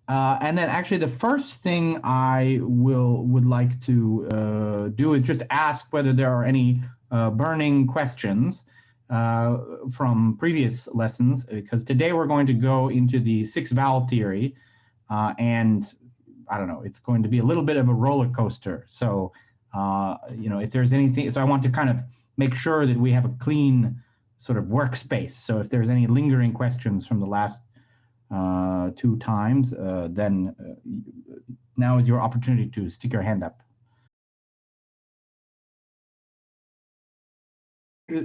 And then actually the first thing I would like to do is just ask whether there are any burning questions from previous lessons, because today we're going to go into the six vowel theory, and I don't know, it's going to be a little bit of a roller coaster. So, if there's anything, so I want to kind of make sure that we have a clean sort of workspace. So if there's any lingering questions from the last two times, then now is your opportunity to stick your hand up.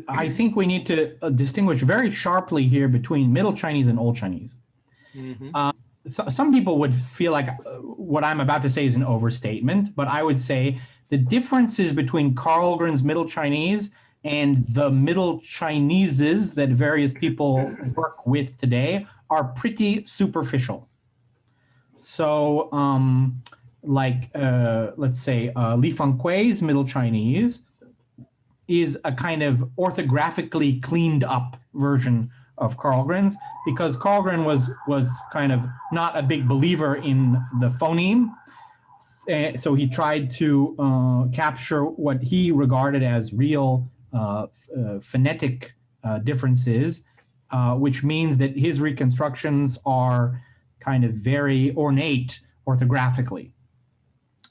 I think we need to distinguish very sharply here between Middle Chinese and Old Chinese. Some people would feel like what I'm about to say is an overstatement, but I would say the differences between Carlgren's Middle Chinese and the Middle Chineses that various people work with today are pretty superficial. So, let's say Li Fengkui's Middle Chinese is a kind of orthographically cleaned up version of Carlgren's, because Carlgren was kind of not a big believer in the phoneme. So he tried to capture what he regarded as real phonetic differences, which means that his reconstructions are kind of very ornate orthographically.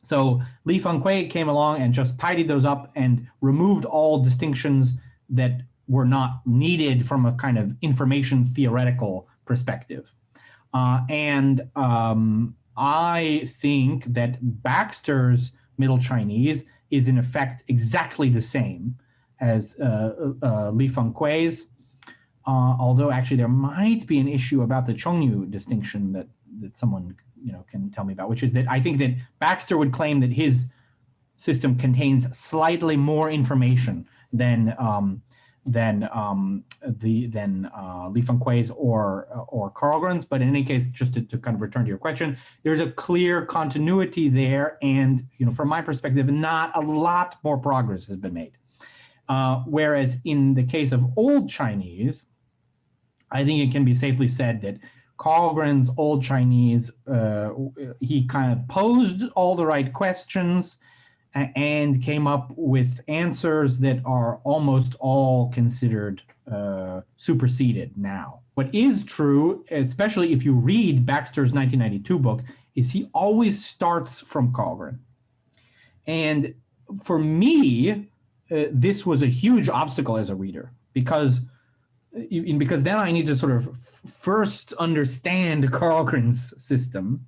So Li Fengkui came along and just tidied those up and removed all distinctions that were not needed from a kind of information theoretical perspective. I think that Baxter's Middle Chinese is in effect exactly the same as Li Fengkui's, although actually there might be an issue about the Chongyu distinction that someone can tell me about, which is that I think that Baxter would claim that his system contains slightly more information than Li Fengkui's or Carlgren's. But in any case, just to kind of return to your question, there's a clear continuity there, and from my perspective, not a lot more progress has been made. Whereas in the case of Old Chinese, I think it can be safely said that Carlgren's Old Chinese, he kind of posed all the right questions and came up with answers that are almost all considered superseded now. What is true, especially if you read Baxter's 1992 book, is he always starts from Carlgren. And for me, this was a huge obstacle as a reader, because then I need to sort of first understand Carlgren's system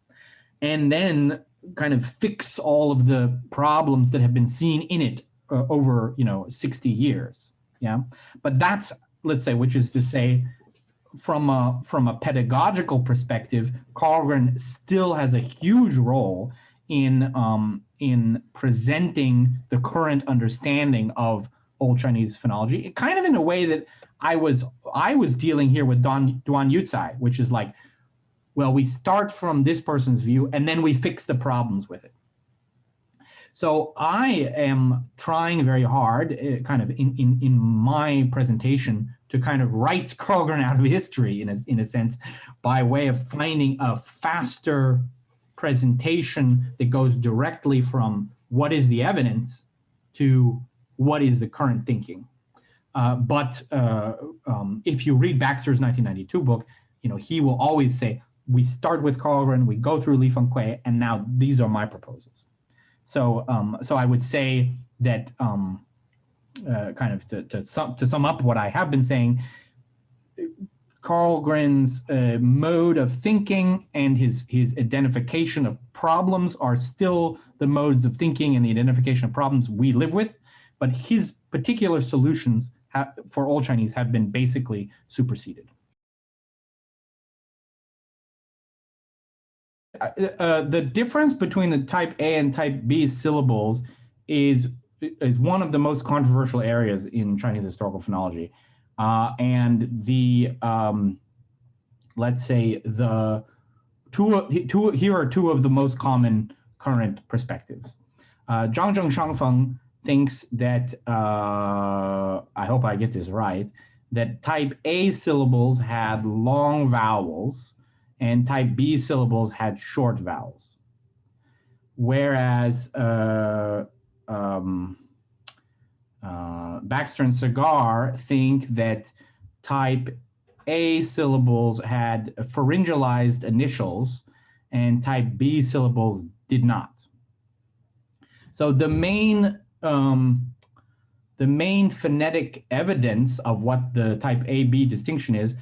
and then kind of fix all of the problems that have been seen in it over 60 years. Yeah, but that's, let's say, which is to say, from a pedagogical perspective, Carlgren still has a huge role in presenting the current understanding of Old Chinese phonology, kind of in a way that I was dealing here with Duan Yucai, which is like, well, we start from this person's view and then we fix the problems with it. So I am trying very hard, kind of in my presentation, to kind of write Carlgren out of history in a sense, by way of finding a faster presentation that goes directly from what is the evidence to what is the current thinking. But if you read Baxter's 1992 book, he will always say, we start with Carlgren, we go through Li Fengkui, and now these are my proposals. So I would say that kind of to sum up what I have been saying, Carlgren's mode of thinking and his identification of problems are still the modes of thinking and the identification of problems we live with, but his particular solutions for Old Chinese have been basically superseded. The difference between the type A and type B syllables is one of the most controversial areas in Chinese historical phonology. And the, let's say, here are two of the most common current perspectives. Zhang Zheng Shangfeng thinks that, I hope I get this right, that type A syllables had long vowels and type B syllables had short vowels. Whereas Baxter and Cigar think that type A syllables had pharyngalized initials and type B syllables did not. So the main phonetic evidence of what the type A-B distinction is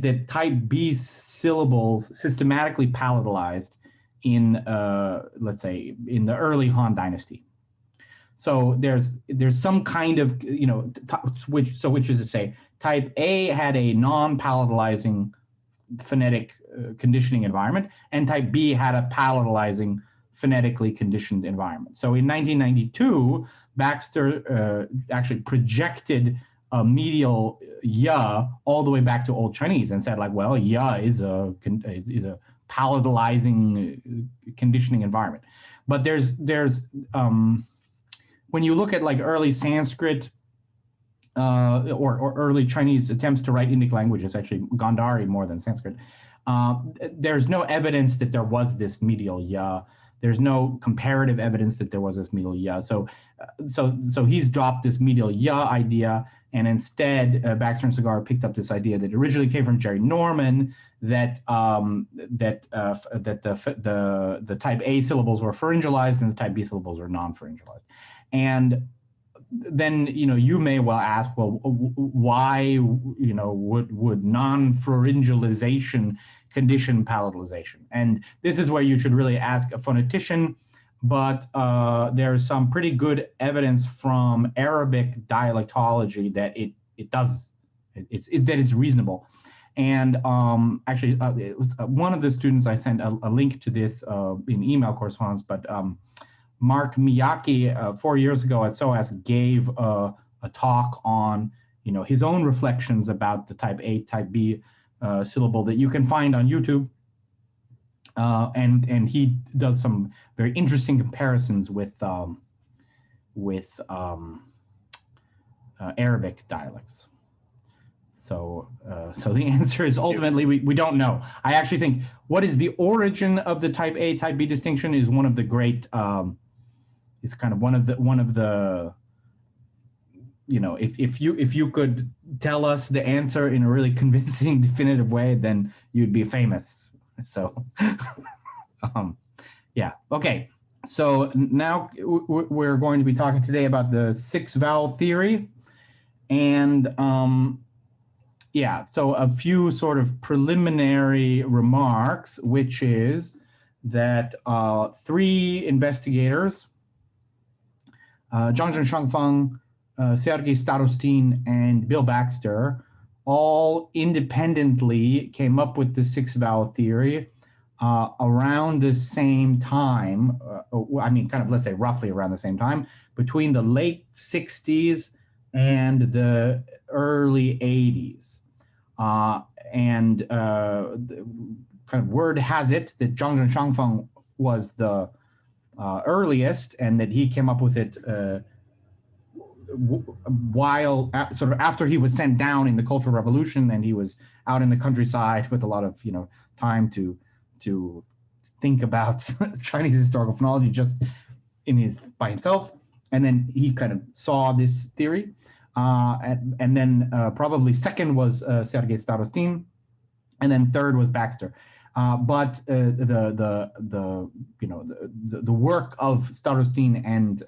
that type B syllables systematically palatalized in, let's say, in the early Han Dynasty. So there's some kind of, which is to say, type A had a non-palatalizing phonetic conditioning environment, and type B had a palatalizing phonetically conditioned environment. So in 1992, Baxter actually projected a medial ya all the way back to Old Chinese and said, like, well, ya is a palatalizing conditioning environment. But there's when you look at like early Sanskrit or early Chinese attempts to write Indic languages, actually Gandhari more than Sanskrit, there's no evidence that there was this medial ya. There's no comparative evidence that there was this medial ya. So he's dropped this medial ya idea, and instead Baxter and Cigar picked up this idea that originally came from Jerry Norman that the type A syllables were pharyngalized and the type B syllables were non-pharyngalized. And then you may well ask, well, why would non-pharyngalization condition palatalization? And this is where you should really ask a phonetician, but there's some pretty good evidence from Arabic dialectology that it does, that it's reasonable. And actually, it was one of the students, I sent a link to this in email correspondence, but Mark Miyake 4 years ago at SOAS gave a talk on his own reflections about the type A, type B syllable that you can find on YouTube. And he does some very interesting comparisons with Arabic dialects. So the answer is ultimately we don't know. I actually think what is the origin of the type A, type B distinction is one of the great. It's kind of one of the if you could tell us the answer in a really convincing, definitive way, then you'd be famous. So yeah, okay. So now we're going to be talking today about the 6-vowel theory, and yeah, so a few sort of preliminary remarks, which is that 3 investigators, Zhangzhen Shangfeng, Sergei Starostin, and Bill Baxter, all independently came up with the 6-vowel theory around the same time. I mean, kind of, let's say roughly around the same time, between the late 60s and the early 80s. And kind of word has it that Zhangzhen Shangfeng was the earliest, and that he came up with it while sort of after he was sent down in the Cultural Revolution, and he was out in the countryside with a lot of time to think about Chinese historical phonology just by himself, and then he kind of saw this theory, and then probably second was Sergei Starostin, and then third was Baxter. But the work of Starostin and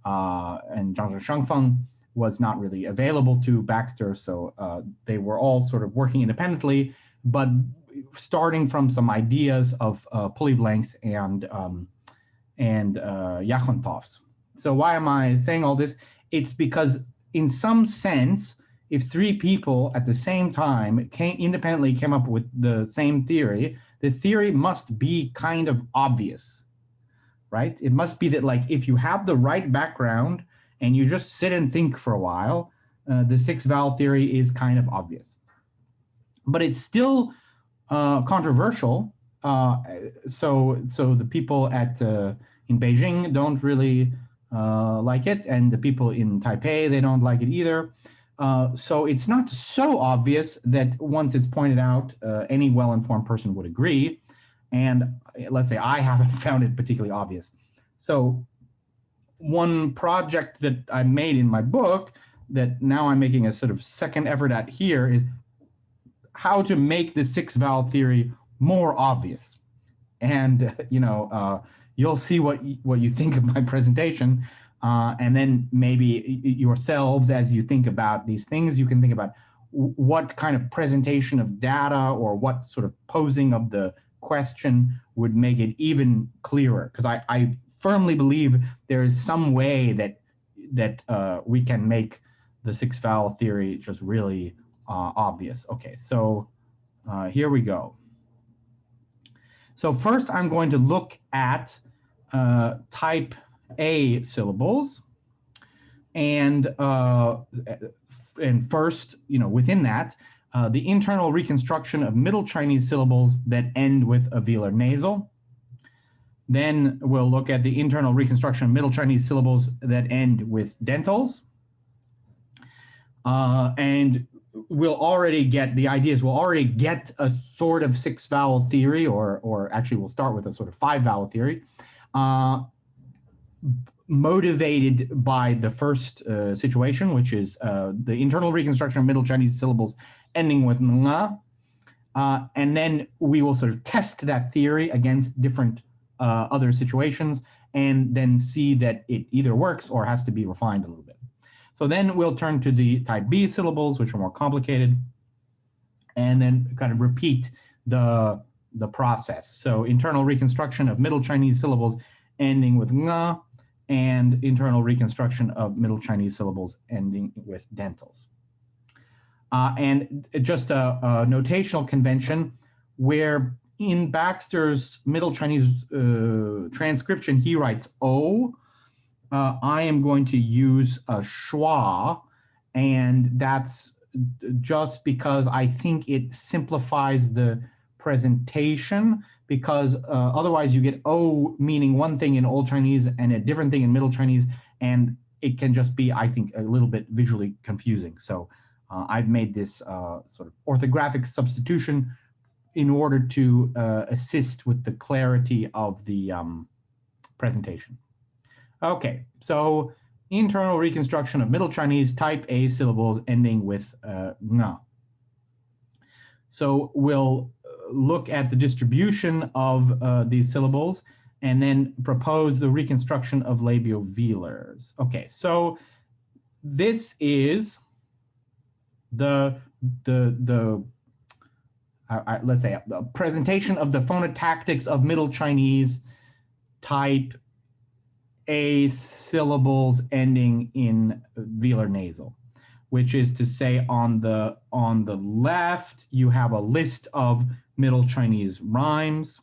Zhangzhen Shangfeng was not really available to Baxter, so they were all sort of working independently, but starting from some ideas of Polyblanks and Yakontovs. So why am I saying all this? It's because in some sense, if 3 people at the same time independently came up with the same theory, the theory must be kind of obvious, right? It must be that, like, if you have the right background and you just sit and think for a while, the 6-vowel theory is kind of obvious. But it's still controversial. So the people in Beijing don't really like it, and the people in Taipei, they don't like it either. So it's not so obvious that once it's pointed out, any well-informed person would agree. And let's say I haven't found it particularly obvious. So one project that I made in my book that now I'm making a sort of second effort at here is how to make the six vowel theory more obvious. And you'll see what you think of my presentation, and then maybe yourselves, as you think about these things, you can think about what kind of presentation of data or what sort of posing of the question would make it even clearer. Because I firmly believe there is some way that we can make the six vowel theory just really obvious. Okay, so here we go. So first I'm going to look at type A syllables. And first, within that, the internal reconstruction of Middle Chinese syllables that end with a velar nasal. Then we'll look at the internal reconstruction of Middle Chinese syllables that end with dentals. And we'll already get, the idea is we'll already get a sort of six vowel theory, or actually we'll start with a sort of five vowel theory, motivated by the first situation, which is the internal reconstruction of Middle Chinese syllables ending with nga. And then we will sort of test that theory against different other situations and then see that it either works or has to be refined a little bit. So then we'll turn to the type B syllables, which are more complicated, and then kind of repeat the process. So internal reconstruction of Middle Chinese syllables ending with nga, and internal reconstruction of Middle Chinese syllables ending with dentals. And just a notational convention, where in Baxter's Middle Chinese transcription, he writes O, I am going to use a schwa, and that's just because I think it simplifies the presentation, because otherwise you get O meaning one thing in Old Chinese and a different thing in Middle Chinese, and it can just be, I think, a little bit visually confusing. So I've made this sort of orthographic substitution in order to assist with the clarity of the presentation. Okay, so internal reconstruction of Middle Chinese type A syllables ending with nga. So we'll look at the distribution of these syllables and then propose the reconstruction of labiovelars. Okay, so this is let's say the presentation of the phonotactics of Middle Chinese type A syllables ending in velar nasal, which is to say on the left you have a list of Middle Chinese rhymes,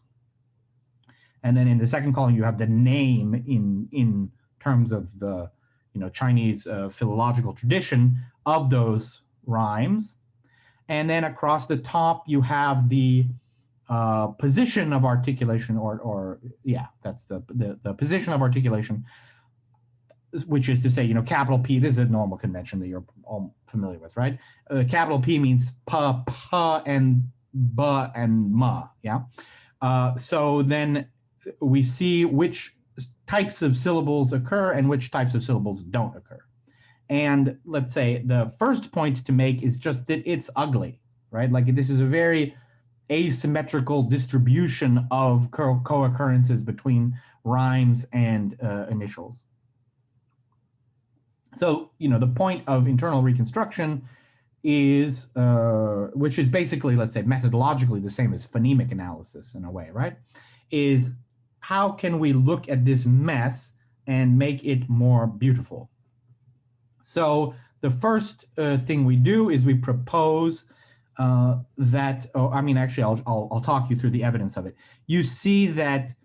and then in the second column you have the name in terms of the Chinese philological tradition of those rhymes, and then across the top you have the position of articulation, that's the position of articulation, which is to say, capital P, this is a normal convention that you're all familiar with, right? Capital P means pa, and ba, and ma, yeah? So then we see which types of syllables occur and which types of syllables don't occur. And let's say the first point to make is just that it's ugly, right? Like this is a very asymmetrical distribution of co-occurrences between rhymes and initials. So, the point of internal reconstruction is, which is basically, let's say, methodologically the same as phonemic analysis in a way, right? Is how can we look at this mess and make it more beautiful? So the first thing we do is we propose that, actually, I'll talk you through the evidence of it. You see that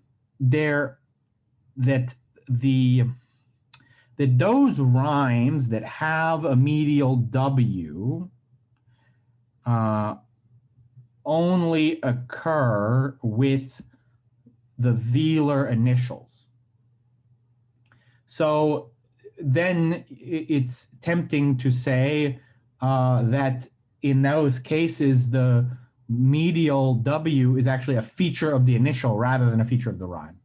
those rhymes that have a medial W only occur with the velar initials. So then it's tempting to say, that in those cases, the medial W is actually a feature of the initial rather than a feature of the rhyme.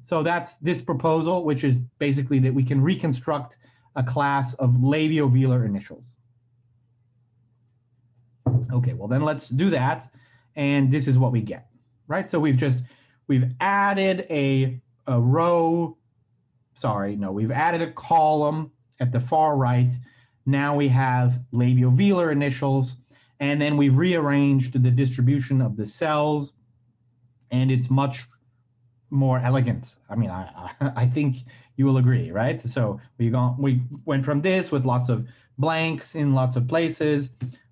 So that's this proposal, which is basically that we can reconstruct a class of labiovelar initials. Okay, well then let's do that. And this is what we get, right? So we've added a row, sorry, no, we've added a column at the far right. Now we have labiovelar initials, and then we've rearranged the distribution of the cells, and it's much more elegant. I mean, I think you will agree, right? So we went from this with lots of blanks in lots of places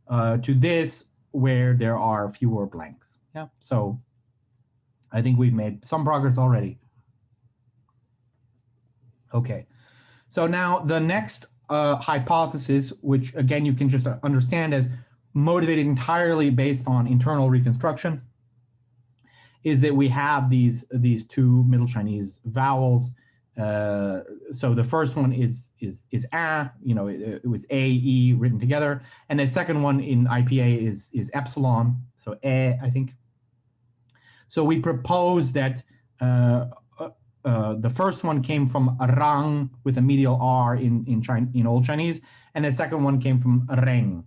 to this where there are fewer blanks. Yeah, so I think we've made some progress already. Okay, so now the next hypothesis, which again you can just understand as motivated entirely based on internal reconstruction, is that we have these two Middle Chinese vowels. So the first one is a, you know, it was a, e written together, and the second one in IPA is epsilon, so I think. So we propose that the first one came from rang with a medial r in Old Chinese, and the second one came from reng,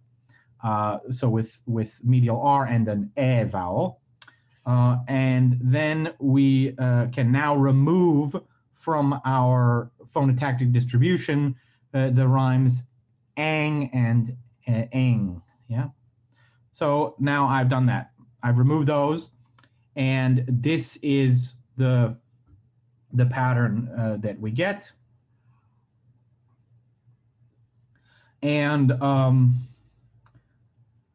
so with medial r and an e vowel. And then we can now remove from our phonotactic distribution the rhymes ang and eng. Yeah. So now I've done that. I've removed those, and this is the pattern that we get. And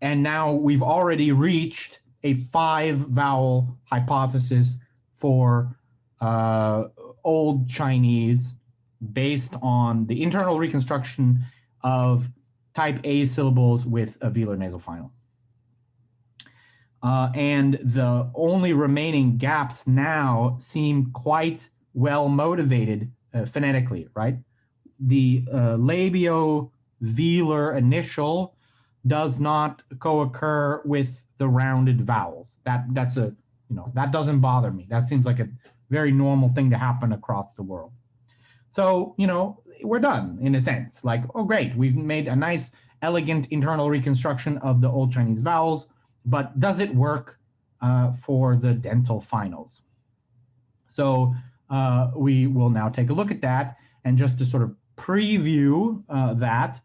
now we've already reached a 5-vowel hypothesis for Old Chinese based on the internal reconstruction of type A syllables with a velar nasal final. And the only remaining gaps now seem quite well motivated phonetically, right? The labiovelar initial does not co-occur with the rounded vowels. That's a, you know, that doesn't bother me. That seems like a very normal thing to happen across the world. So, you know, we're done in a sense. Like, oh great, we've made a nice, elegant internal reconstruction of the Old Chinese vowels, but does it work for the dental finals? So we will now take a look at that, and just to sort of preview that,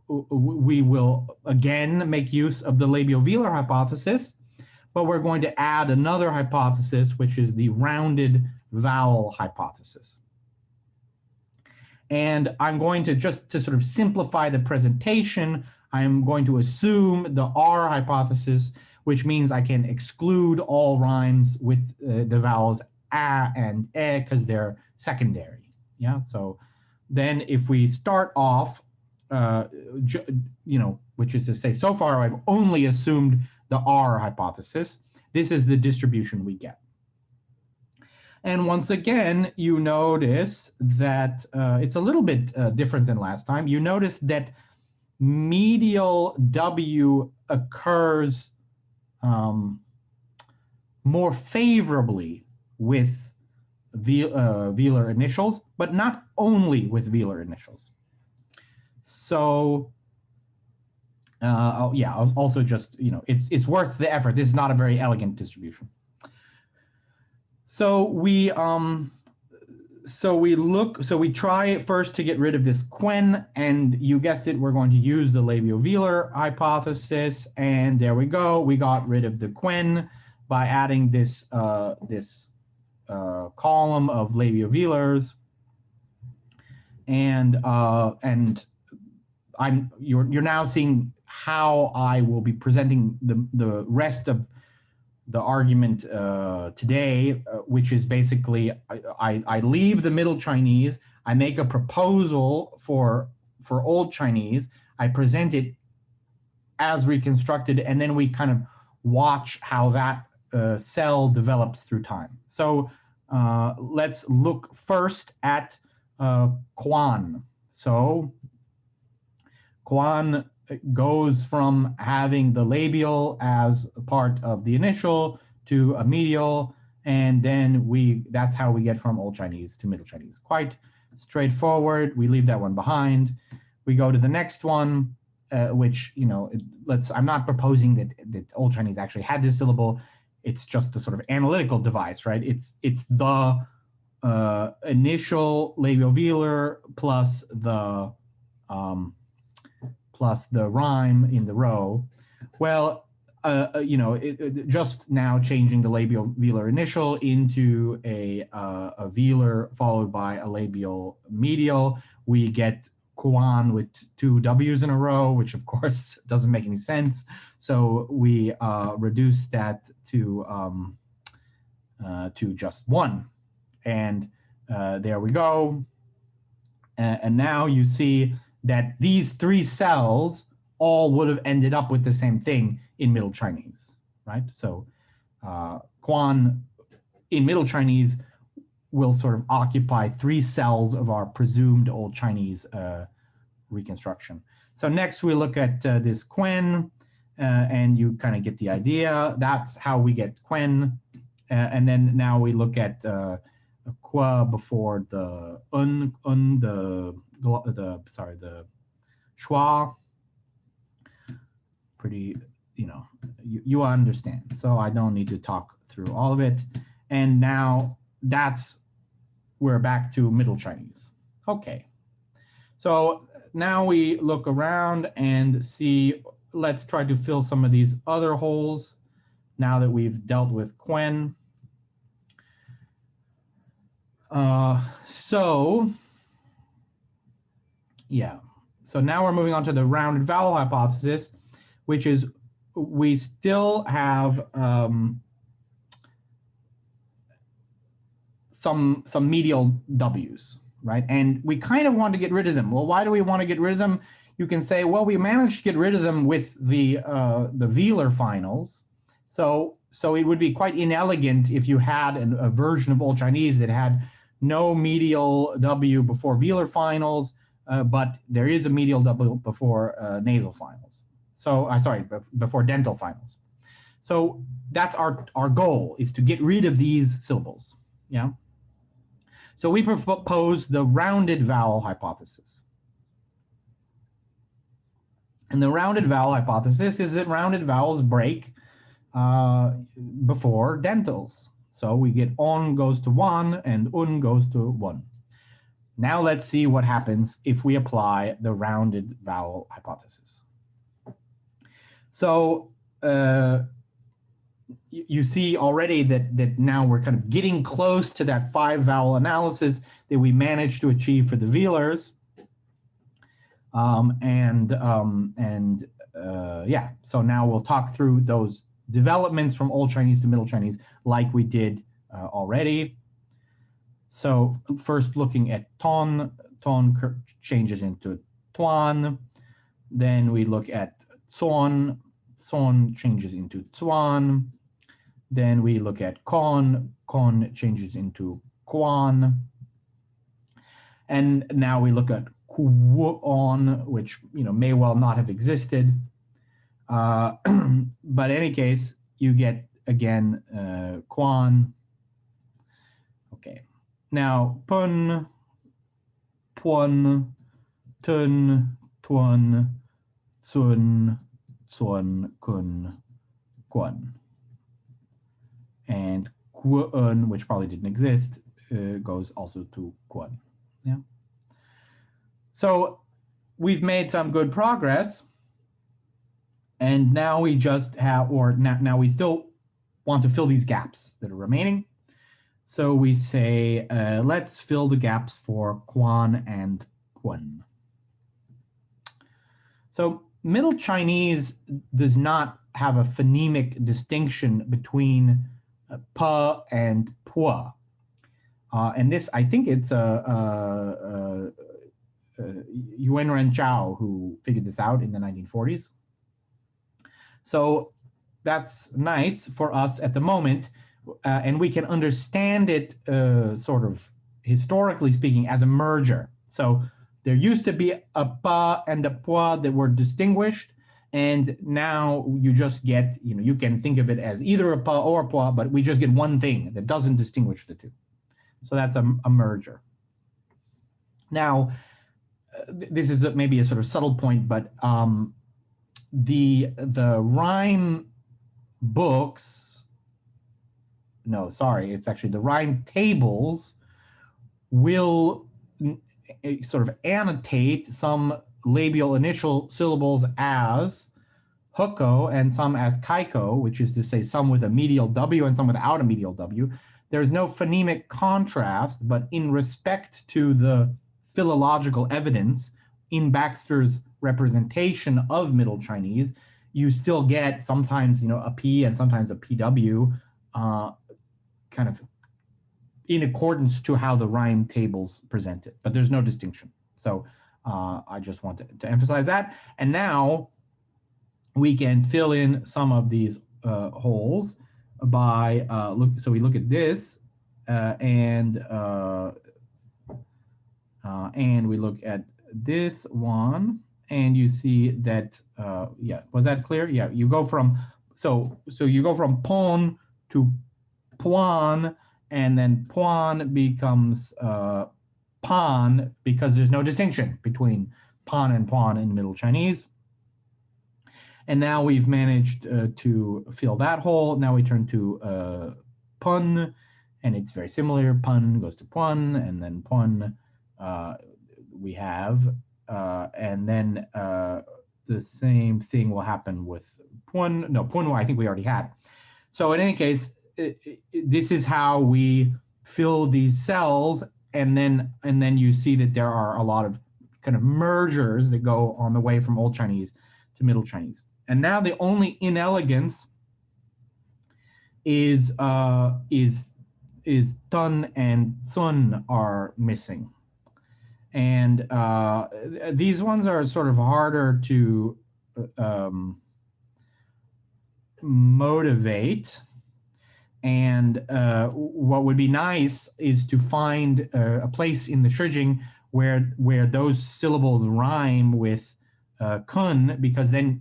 we will again make use of the labiovelar hypothesis, but we're going to add another hypothesis, which is the rounded vowel hypothesis. And I'm going to, just to sort of simplify the presentation, I'm going to assume the R hypothesis, which means I can exclude all rhymes with the vowels a and e because they're secondary. Yeah, so then if we start off, you know, which is to say, so far I've only assumed the R hypothesis. This is the distribution we get. And once again, you notice that it's a little bit different than last time. You notice that medial W occurs more favorably with velar initials, but not only with velar initials. So, yeah, also just, you know, it's worth the effort. This is not a very elegant distribution. So we try first to get rid of this quen, and you guessed it, we're going to use the labiovelar hypothesis, and there we go. We got rid of the quen by adding this column of labiovelars, and you're now seeing how I will be presenting the rest of the argument today, which is basically I leave the Middle Chinese, I make a proposal for Old Chinese, I present it as reconstructed, and then we kind of watch how that cell develops through time. So let's look first at Quan. So Quan goes from having the labial as a part of the initial to a medial, and then that's how we get from Old Chinese to Middle Chinese. Quite straightforward. We leave that one behind. We go to the next one, which, I'm not proposing that Old Chinese actually had this syllable. It's just a sort of analytical device, right? It's the initial labial-velar plus the rhyme in the row. Well, just now changing the labial-velar initial into a velar followed by a labial medial, we get Quan with two W's in a row, which of course doesn't make any sense. So we reduce that to just one. And there we go. And now you see that these three cells all would have ended up with the same thing in Middle Chinese, right? So Quan in Middle Chinese will sort of occupy three cells of our presumed Old Chinese reconstruction. So next we look at this Quen, and you kind of get the idea. That's how we get Quen. And then now we look at qua before the the schwa. Pretty, you understand. So I don't need to talk through all of it. And now we're back to Middle Chinese. Okay. So now we look around and see, let's try to fill some of these other holes now that we've dealt with Quen. So now we're moving on to the rounded vowel hypothesis, which is we still have some medial W's, right? And we kind of want to get rid of them. Well, why do we want to get rid of them? You can say, well, we managed to get rid of them with the velar finals. So it would be quite inelegant if you had a version of Old Chinese that had no medial W before velar finals, but there is a medial W before nasal finals. So, before dental finals. So that's our goal, is to get rid of these syllables, yeah? So we propose the rounded vowel hypothesis. And the rounded vowel hypothesis is that rounded vowels break before dentals. So we get on goes to one and un goes to one. Now let's see what happens if we apply the rounded vowel hypothesis. So you see already that now we're kind of getting close to that 5 vowel analysis that we managed to achieve for the velars. So now we'll talk through those developments from Old Chinese to Middle Chinese like we did already. So first looking at ton changes into tuan. Then we look at son changes into tuan. Then we look at con changes into quan. And now we look at kuon, which may well not have existed. But in any case, you get again quan. Okay. Now pun, puan, tun, tuan, sun, suan, kun, quan. And kuan, which probably didn't exist, goes also to quan. Yeah. So we've made some good progress, and now we just have, now we still want to fill these gaps that are remaining. So we say, let's fill the gaps for quan and kun. So Middle Chinese does not have a phonemic distinction between pa and pua. And this, I think it's Yuan Renchao who figured this out in the 1940s. So that's nice for us at the moment. And we can understand it sort of historically speaking as a merger. So There used to be a pa and a pwa that were distinguished, and now you just get, you can think of it as either a pa or a pwa, but we just get one thing that doesn't distinguish the two. So that's a merger. Now, this is maybe a sort of subtle point, but the rhyme books, no, sorry, it's actually the rhyme tables will sort of annotate some labial initial syllables as huko and some as kaiko, which is to say some with a medial W and some without a medial W. There's no phonemic contrast, but in respect to the philological evidence in Baxter's representation of Middle Chinese, you still get sometimes, a P and sometimes a PW, kind of in accordance to how the rhyme tables present it, but there's no distinction. So I just want to emphasize that. And now we can fill in some of these holes by so we look at this and we look at this one, and you see that yeah, was that clear? Yeah, you go from so you go from pon to puan, and then puan becomes pan because there's no distinction between pan and puan in Middle Chinese. And now we've managed to fill that hole. Now we turn to pun, and it's very similar. Pun goes to puan, and then pun we have, and then the same thing will happen with pun. No, pun I think we already had. So in any case, this is how we fill these cells, and then you see that there are a lot of kind of mergers that go on the way from Old Chinese to Middle Chinese. And now the only inelegance is tun and sun are missing. And these ones are sort of harder to motivate. And what would be nice is to find a place in the Shijing where those syllables rhyme with kun, because then,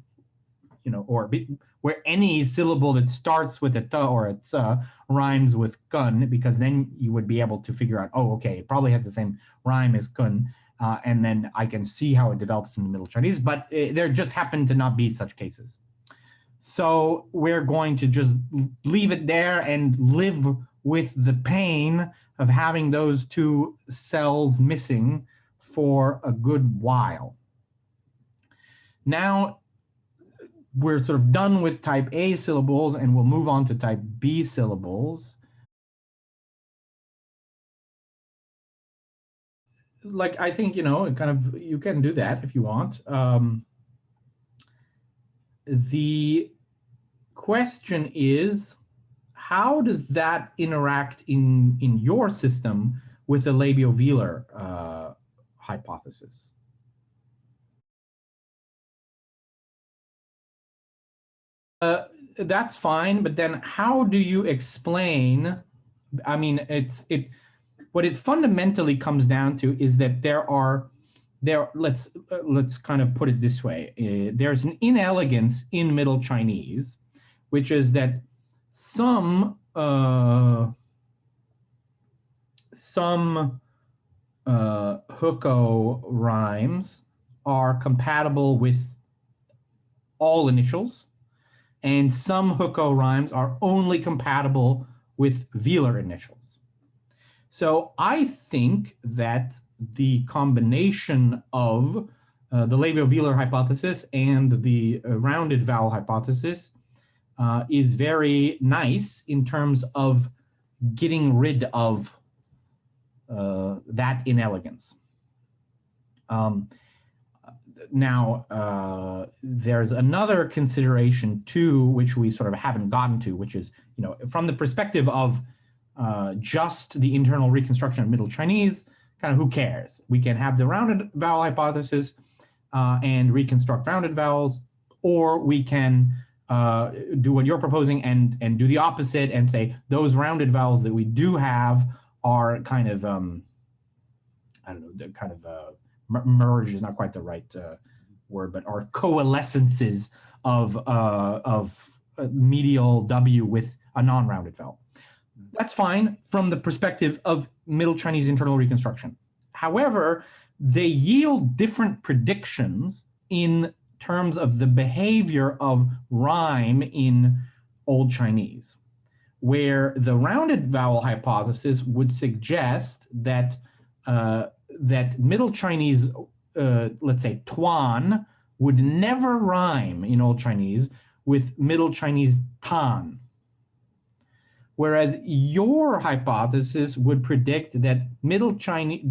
where any syllable that starts with a ta or a tsa rhymes with kun, because then you would be able to figure out, oh, okay, it probably has the same rhyme as kun, and then I can see how it develops in the Middle Chinese, but there just happen to not be such cases. So we're going to just leave it there and live with the pain of having those two cells missing for a good while. Now, we're sort of done with type A syllables, and we'll move on to type B syllables. Like, I think, you can do that if you want. The question is, how does that interact in your system with the labiovelar hypothesis? That's fine, but then how do you explain? I mean, what it fundamentally comes down to is that let's kind of put it this way. There's an inelegance in Middle Chinese, which is that some huko rhymes are compatible with all initials, and some huko rhymes are only compatible with velar initials. So I think that the combination of the labiovelar hypothesis and the rounded vowel hypothesis is very nice in terms of getting rid of that inelegance. Now, there's another consideration too, which we sort of haven't gotten to, which is, from the perspective of just the internal reconstruction of Middle Chinese, kind of who cares? We can have the rounded vowel hypothesis and reconstruct rounded vowels, or we can do what you're proposing and do the opposite and say those rounded vowels that we do have are kind of, I don't know, they're kind of merge is not quite the right word, but are coalescences of medial W with a non-rounded vowel. That's fine from the perspective of Middle Chinese internal reconstruction. However, they yield different predictions in terms of the behavior of rhyme in Old Chinese, where the rounded vowel hypothesis would suggest that that Middle Chinese, let's say tuan, would never rhyme in Old Chinese with Middle Chinese tan. Whereas your hypothesis would predict that Middle Chinese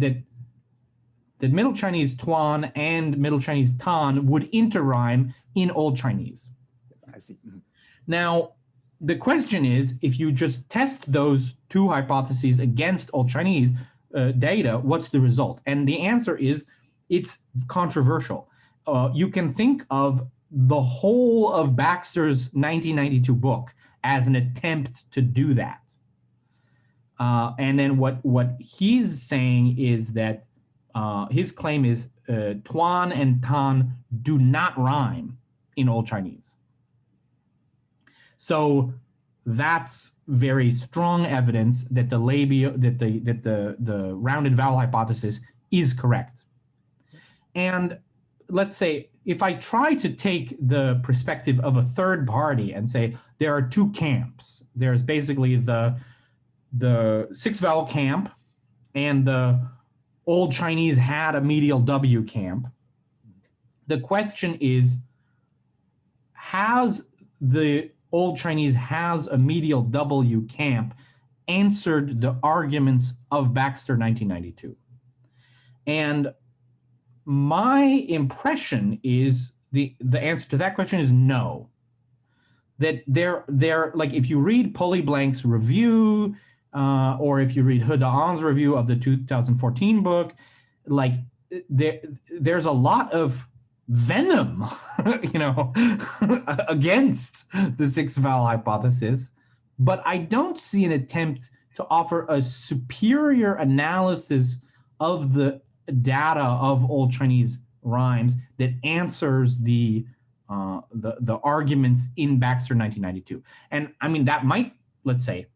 Middle Chinese tuan and Middle Chinese tan would interrhyme in Old Chinese. I see. Now, the question is, if you just test those two hypotheses against Old Chinese data, what's the result? And the answer is, it's controversial. You can think of the whole of Baxter's 1992 book as an attempt to do that. And then what he's saying is that his claim is tuan and tan do not rhyme in Old Chinese. So that's very strong evidence that the the rounded vowel hypothesis is correct. And let's say if I try to take the perspective of a third party and say there are two camps, there's basically the six vowel camp and the Old Chinese had a medial W camp. The question is, has the Old Chinese has a medial W camp answered the arguments of Baxter 1992? And my impression is the answer to that question is no. That they're like, if you read Polyblank's review, or if you read Huda'an's review of the 2014 book, like there's a lot of venom, you know, against the six vowel hypothesis, but I don't see an attempt to offer a superior analysis of the data of Old Chinese rhymes that answers the arguments in Baxter 1992. And I mean, that might, let's say,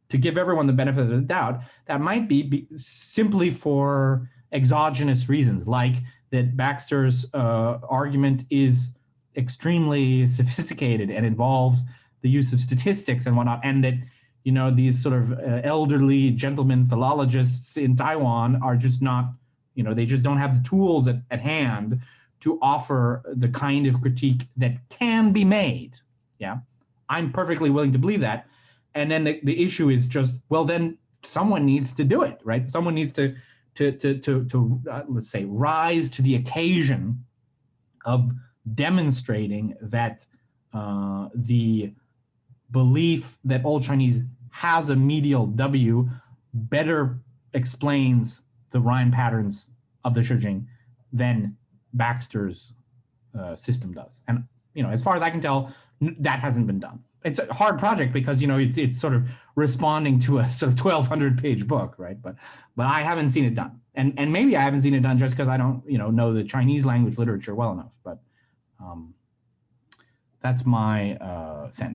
to give everyone the benefit of the doubt, that might be simply for exogenous reasons, like that Baxter's argument is extremely sophisticated and involves the use of statistics and whatnot, and that, you know, these sort of elderly gentlemen philologists in Taiwan are just not, you know, they just don't have the tools at hand to offer the kind of critique that can be made. Yeah, I'm perfectly willing to believe that. And then the issue is just, well, then someone needs to do it, right? Someone needs to let's say, rise to the occasion of demonstrating that the belief that Old Chinese has a medial W better explains the rhyme patterns of the Shijing than Baxter's system does. And, you know, as far as I can tell, that hasn't been done. It's a hard project because, you know, it's sort of responding to a sort of 1,200 page book, right? But I haven't seen it done. And maybe I haven't seen it done just because I don't, you know the Chinese language literature well enough. But that's my sense.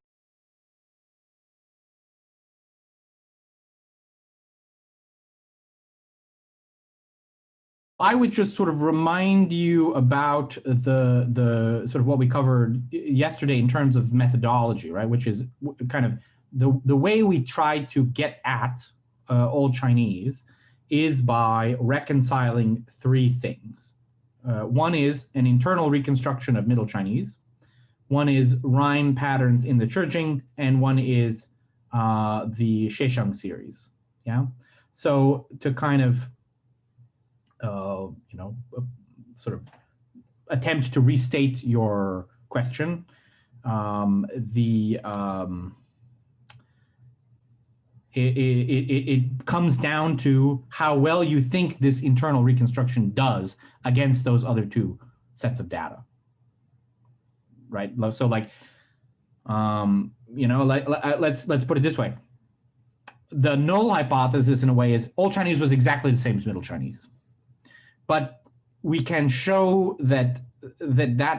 I would just sort of remind you about the sort of what we covered yesterday in terms of methodology, right? Which is kind of the way we try to get at Old Chinese is by reconciling three things. One is an internal reconstruction of Middle Chinese. One is rhyme patterns in the Churching, and one is the Sheshang series. Yeah. So to kind of you know, sort of attempt to restate your question. It comes down to how well you think this internal reconstruction does against those other two sets of data, right? So, like, you know, let's put it this way: the null hypothesis, in a way, is Old Chinese was exactly the same as Middle Chinese. But we can show that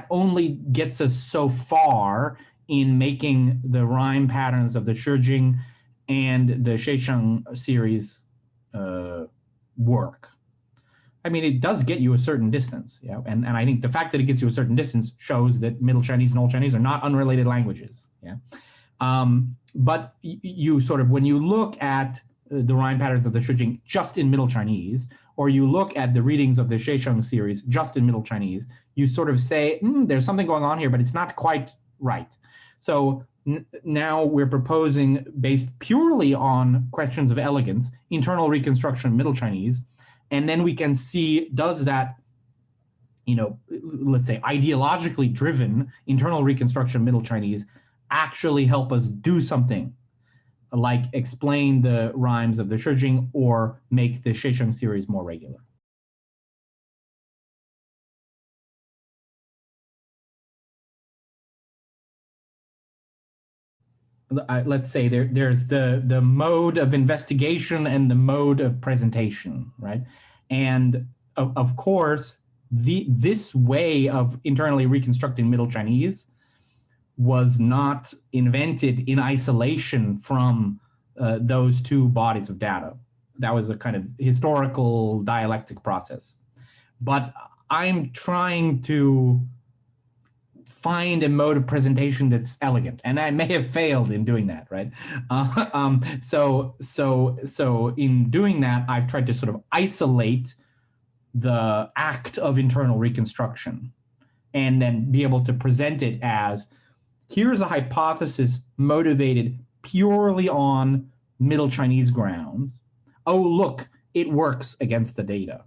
only gets us so far in making the rhyme patterns of the Shijing and the Shesheng series work. I mean, it does get you a certain distance, yeah, and I think the fact that it gets you a certain distance shows that Middle Chinese and Old Chinese are not unrelated languages, yeah. But you sort of, when you look at the rhyme patterns of the Shijing just in Middle Chinese, or you look at the readings of the Shesheng series just in Middle Chinese, you sort of say, there's something going on here, but it's not quite right. So now we're proposing, based purely on questions of elegance, internal reconstruction of Middle Chinese, and then we can see, does that, let's say ideologically driven internal reconstruction of Middle Chinese actually help us do something like explain the rhymes of the Shijing or make the Shesheng series more regular. Let's say there's the mode of investigation and the mode of presentation, right? And of course, this way of internally reconstructing Middle Chinese was not invented in isolation from those two bodies of data. That was a kind of historical dialectic process. But I'm trying to find a mode of presentation that's elegant, and I may have failed in doing that, right? So in doing that, I've tried to sort of isolate the act of internal reconstruction and then be able to present it as, here's a hypothesis motivated purely on Middle Chinese grounds. Oh, look, it works against the data.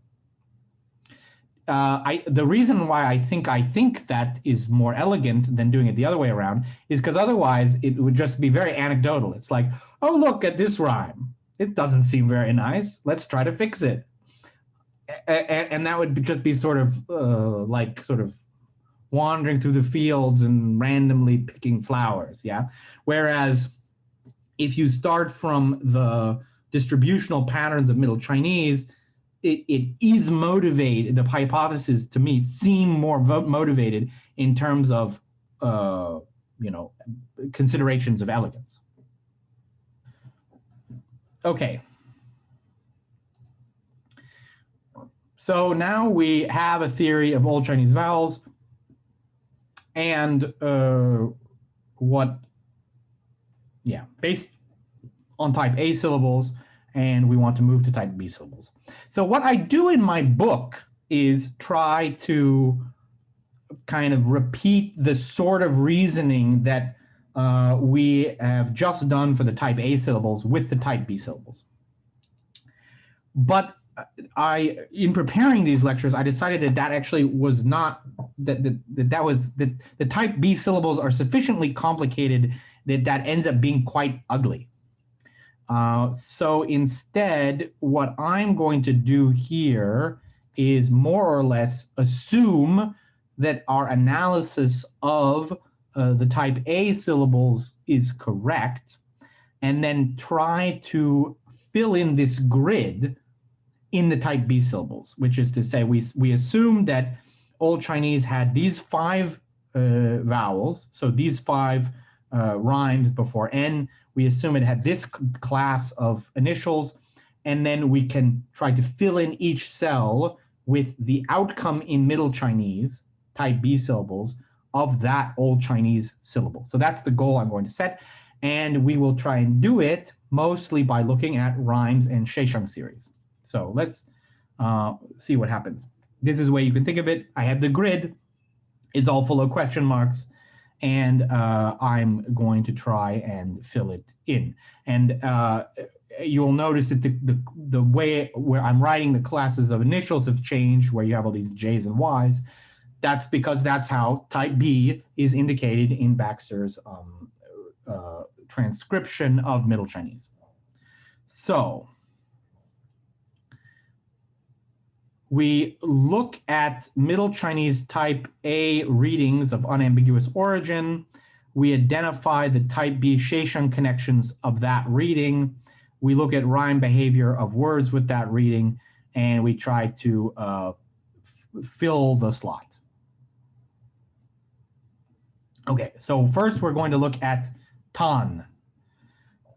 The reason why I think that is more elegant than doing it the other way around is because otherwise it would just be very anecdotal. It's like, oh, look at this rhyme. It doesn't seem very nice. Let's try to fix it. And that would just be sort of like sort of wandering through the fields and randomly picking flowers, yeah? Whereas if you start from the distributional patterns of Middle Chinese, it is motivated, the hypothesis to me seem more motivated in terms of, considerations of elegance. Okay. So now we have a theory of Old Chinese vowels and based on type A syllables, and we want to move to type B syllables. So what I do in my book is try to kind of repeat the sort of reasoning that we have just done for the type A syllables with the type B syllables. But in preparing these lectures, I decided that actually was not, that the type B syllables are sufficiently complicated that ends up being quite ugly. So instead, what I'm going to do here is more or less assume that our analysis of the type A syllables is correct, and then try to fill in this grid in the type B syllables, which is to say we assume that Old Chinese had these 5 vowels, so these 5 rhymes before N. We assume it had this class of initials, and then we can try to fill in each cell with the outcome in Middle Chinese, type B syllables, of that Old Chinese syllable. So that's the goal I'm going to set, and we will try and do it mostly by looking at rhymes and Shesheng series. So let's see what happens. This is the way you can think of it. I have the grid. It's all full of question marks, and I'm going to try and fill it in. And you'll notice that the way where I'm writing the classes of initials have changed, where you have all these J's and Y's. That's because that's how type B is indicated in Baxter's transcription of Middle Chinese. So we look at Middle Chinese type A readings of unambiguous origin. We identify the type B Shesheng connections of that reading. We look at rhyme behavior of words with that reading, and we try to fill the slot. Okay, so first we're going to look at tan.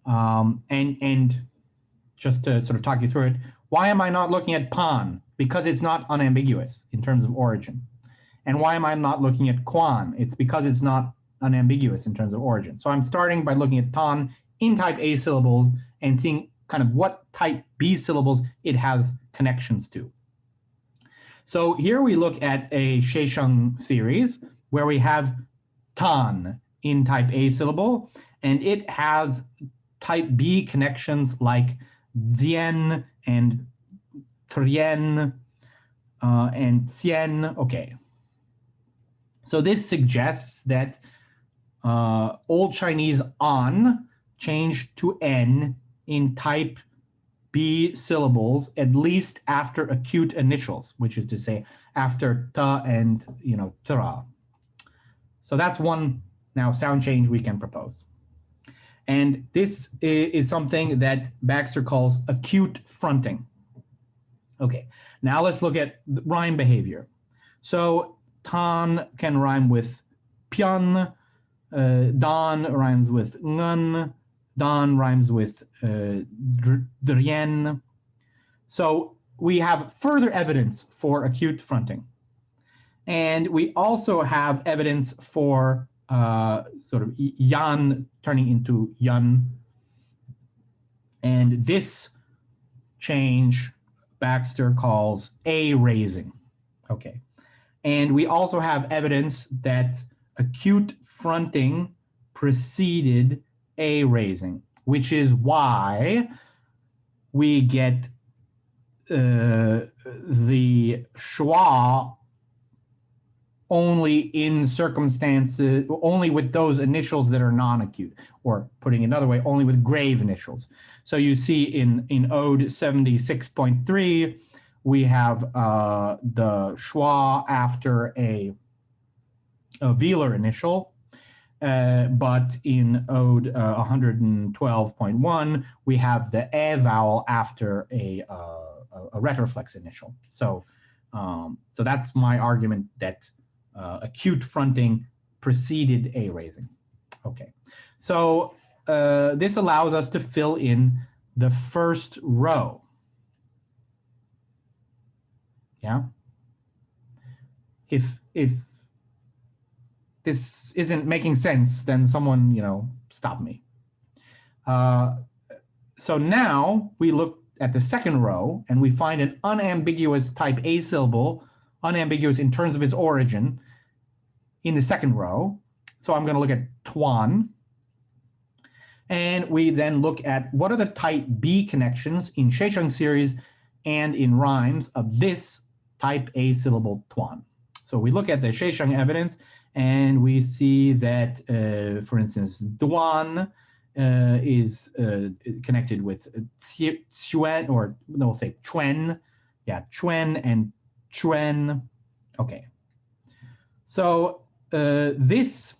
And just to sort of talk you through it, why am I not looking at pan? Because it's not unambiguous in terms of origin. And why am I not looking at quan? It's because it's not unambiguous in terms of origin. So I'm starting by looking at tan in type A syllables and seeing kind of what type B syllables it has connections to. So here we look at a Shesheng series where we have tan in type A syllable, and it has type B connections like zien and trien and tien. Okay. So this suggests that Old Chinese an changed to n in type B syllables, at least after acute initials, which is to say after ta and tra. So that's one now sound change we can propose. And this is something that Baxter calls acute fronting. Okay, now let's look at rhyme behavior. So tan can rhyme with pian, dan rhymes with ngun, dan rhymes with drien. So we have further evidence for acute fronting. And we also have evidence for sort of yan turning into yun. And this change Baxter calls A raising. Okay. And we also have evidence that acute fronting preceded A raising, which is why we get the schwa only in circumstances, only with those initials that are non-acute, or putting it another way, only with grave initials. So you see in Ode 76.3, we have the schwa after a velar initial, but in Ode 112.1, we have the e vowel after a retroflex initial. So that's my argument that acute fronting preceded A raising. Okay, so this allows us to fill in the first row. Yeah. If this isn't making sense, then someone, stop me. So now we look at the second row and we find an unambiguous type A syllable, unambiguous in terms of its origin, in the second row. So I'm going to look at tuan. And we then look at what are the type B connections in Shesheng series and in rhymes of this type A syllable tuan. So we look at the Shesheng evidence and we see that, for instance, duan is connected with tsuen, or no, we'll say chuen. Yeah, chuen and chuen. Okay. So this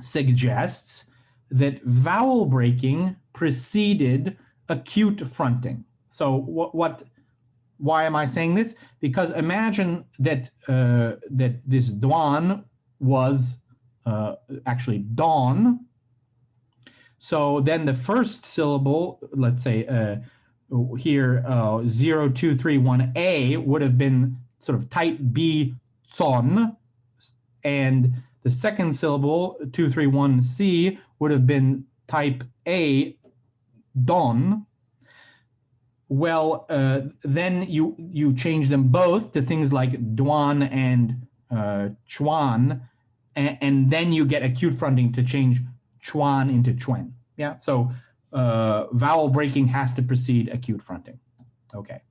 suggests that vowel breaking preceded acute fronting. So why am I saying this? Because imagine that that this duan was actually dawn. So then the first syllable, let's say here 0231A would have been sort of type B son, and the second syllable 231C would have been type A don. Well, then you change them both to things like duan and chuan, and then you get acute fronting to change chuan into chuen. Yeah, so vowel breaking has to precede acute fronting. Okay.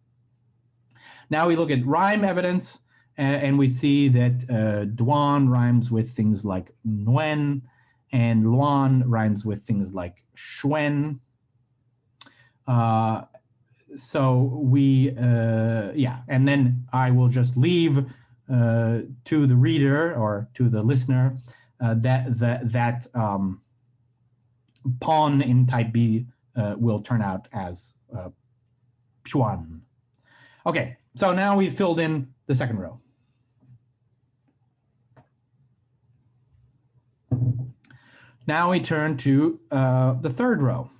Now we look at rhyme evidence, and we see that duan rhymes with things like nguyen, and luan rhymes with things like shuen. So we, yeah, and then I will just leave to the reader or to the listener that pawn in type B will turn out as Puan. Okay, so now we've filled in the second row. Now we turn to the third row.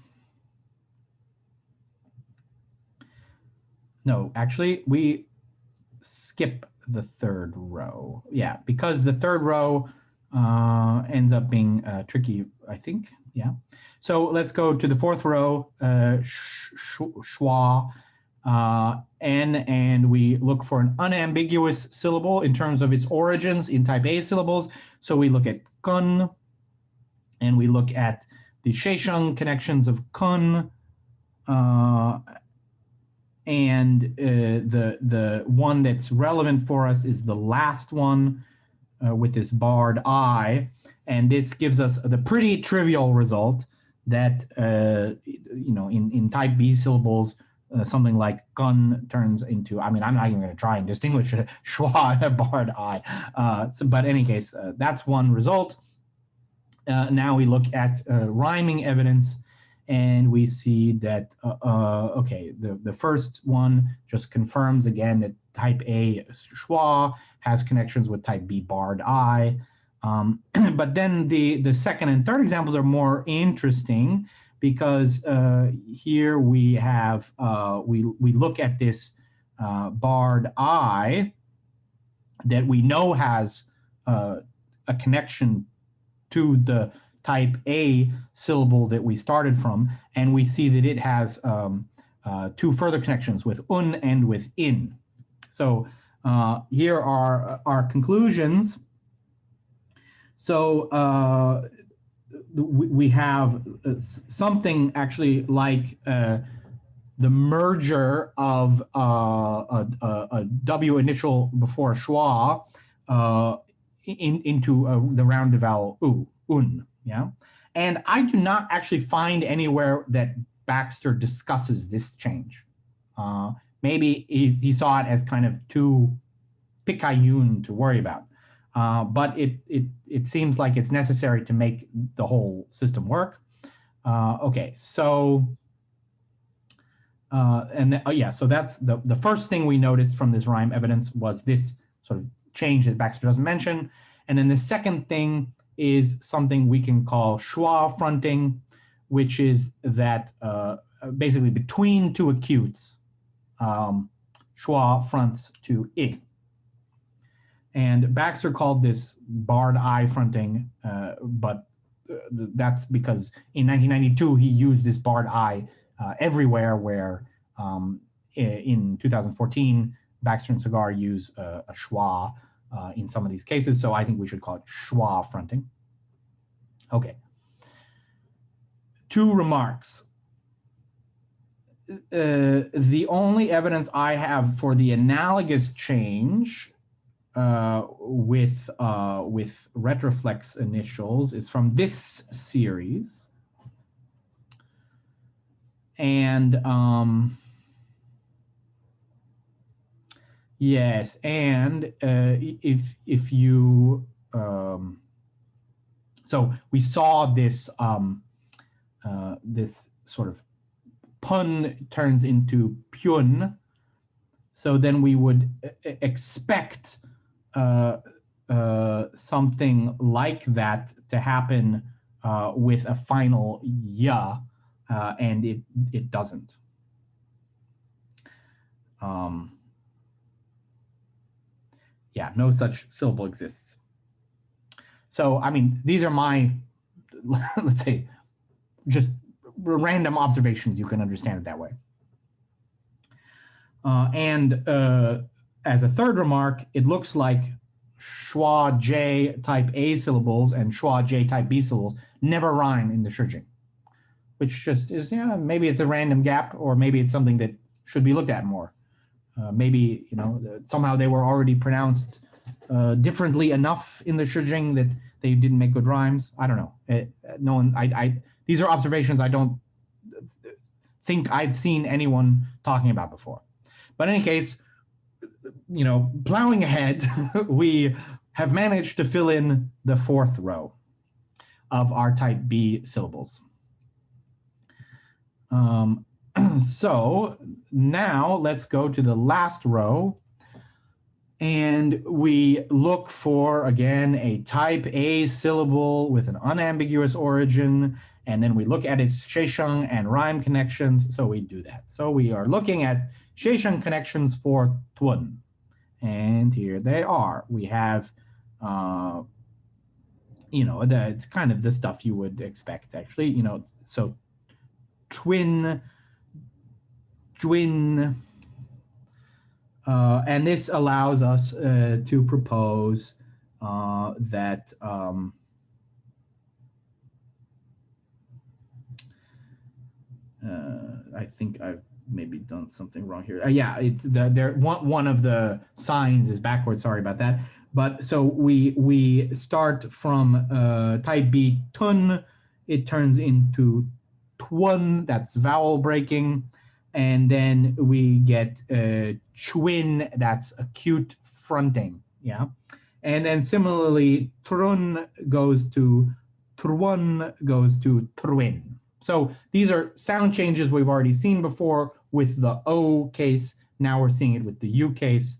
No, actually, we skip the third row. Yeah, because the third row ends up being tricky, I think. Yeah. So let's go to the fourth row, schwa, and we look for an unambiguous syllable in terms of its origins in type A syllables. So we look at kun, and we look at the shesheng connections of kun, and the one that's relevant for us is the last one with this barred I, and this gives us the pretty trivial result that in type B syllables, something like gun turns into. I mean, I'm not even going to try and distinguish schwa and barred I, but in any case, that's one result. Now we look at rhyming evidence. And we see that, okay, the first one just confirms again that type A schwa has connections with type B barred I. But then the second and third examples are more interesting because here we have, we look at this barred I that we know has a connection to the type A syllable that we started from, and we see that it has two further connections with and with in. So here are our conclusions. So we have something actually like the merger of a W initial before schwa into the rounded vowel un. Yeah, and I do not actually find anywhere that Baxter discusses this change. Maybe he saw it as kind of too pikayun to worry about, but it seems like it's necessary to make the whole system work. Okay, so so that's the first thing we noticed from this rhyme evidence was this sort of change that Baxter doesn't mention, and then the second thing is something we can call schwa fronting, which is that basically between two acutes, schwa fronts to I. And Baxter called this barred I fronting, but that's because in 1992 he used this barred I everywhere where in 2014 Baxter and Cigar use a schwa in some of these cases, so I think we should call it schwa fronting. Okay. Two remarks. The only evidence I have for the analogous change with retroflex initials is from this series, and yes, and if you so we saw this this sort of pun turns into pyun, so then we would expect something like that to happen with a final ya, and it doesn't. Yeah, no such syllable exists. So, I mean, these are my, let's say, just random observations. You can understand it that way. And as a third remark, it looks like schwa J type A syllables and schwa J type B syllables never rhyme in the Shijing, which just is, yeah, maybe it's a random gap, or maybe it's something that should be looked at more. Maybe, you know, somehow they were already pronounced differently enough in the Shijing that they didn't make good rhymes. I don't know. No one. These are observations I don't think I've seen anyone talking about before. But in any case, you know, plowing ahead, we have managed to fill in the fourth row of our type B syllables. So now let's go to the last row. And we look for, again, a type A syllable with an unambiguous origin. And then we look at its sheshang and rhyme connections. So we do that. So we are looking at sheshang connections for twin. And here they are. We have, it's kind of the stuff you would expect, actually. So twin, and this allows us to propose that I think I've maybe done something wrong here. Yeah, it's one of the signs is backwards. Sorry about that. But so we start from type B tun, it turns into twun. That's vowel breaking. And then we get chwin, that's acute fronting, yeah? And then similarly, trun goes to trun, goes to trwin. So these are sound changes we've already seen before with the O case. Now we're seeing it with the U case.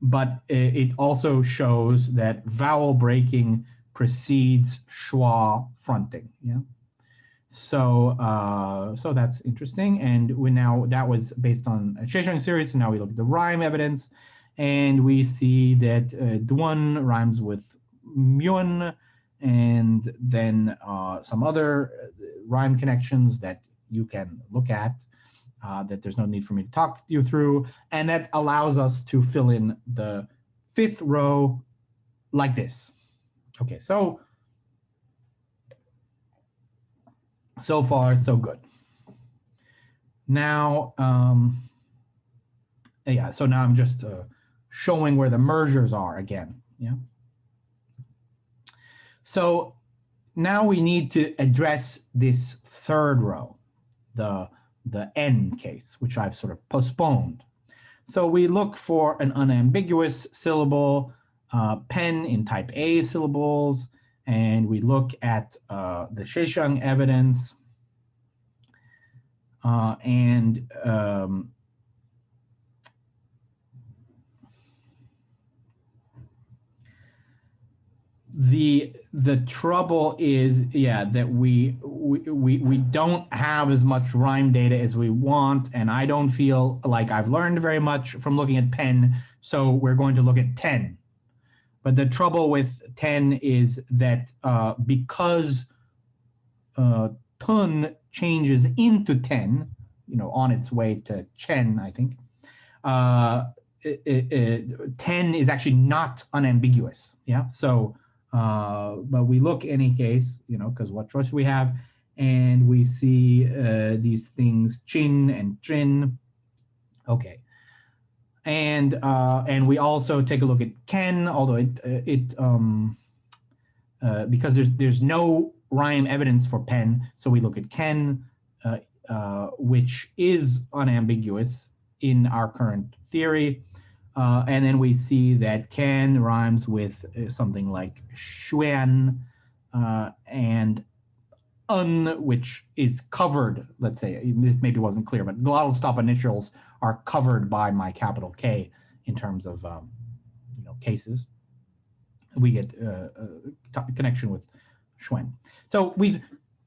But it also shows that vowel breaking precedes schwa fronting, yeah? So so that's interesting, and that was based on a sheshang series. So now we look at the rhyme evidence, and we see that duan rhymes with myun, and then some other rhyme connections that you can look at that there's no need for me to talk you through, and that allows us to fill in the fifth row like this. Okay, so far, so good. Now, yeah, so now I'm just showing where the mergers are again, yeah? So now we need to address this third row, the N case, which I've sort of postponed. So we look for an unambiguous syllable, pen in type A syllables, and we look at the sheshang evidence, and the trouble is, yeah, that we don't have as much rhyme data as we want, and I don't feel like I've learned very much from looking at pen, so we're going to look at 10. But the trouble with 10 is that because tun changes into 10, on its way to chen, I think, 10 is actually not unambiguous, yeah? So, but we look any case, because what choice we have, and we see these things, chin and trin, okay. And we also take a look at ken, although because there's no rhyme evidence for pen, so we look at ken, which is unambiguous in our current theory, and then we see that ken rhymes with something like xuan, and which is covered. Let's say this maybe wasn't clear, but glottal stop initials are covered by my capital K in terms of cases. We get a connection with Schwen. So we've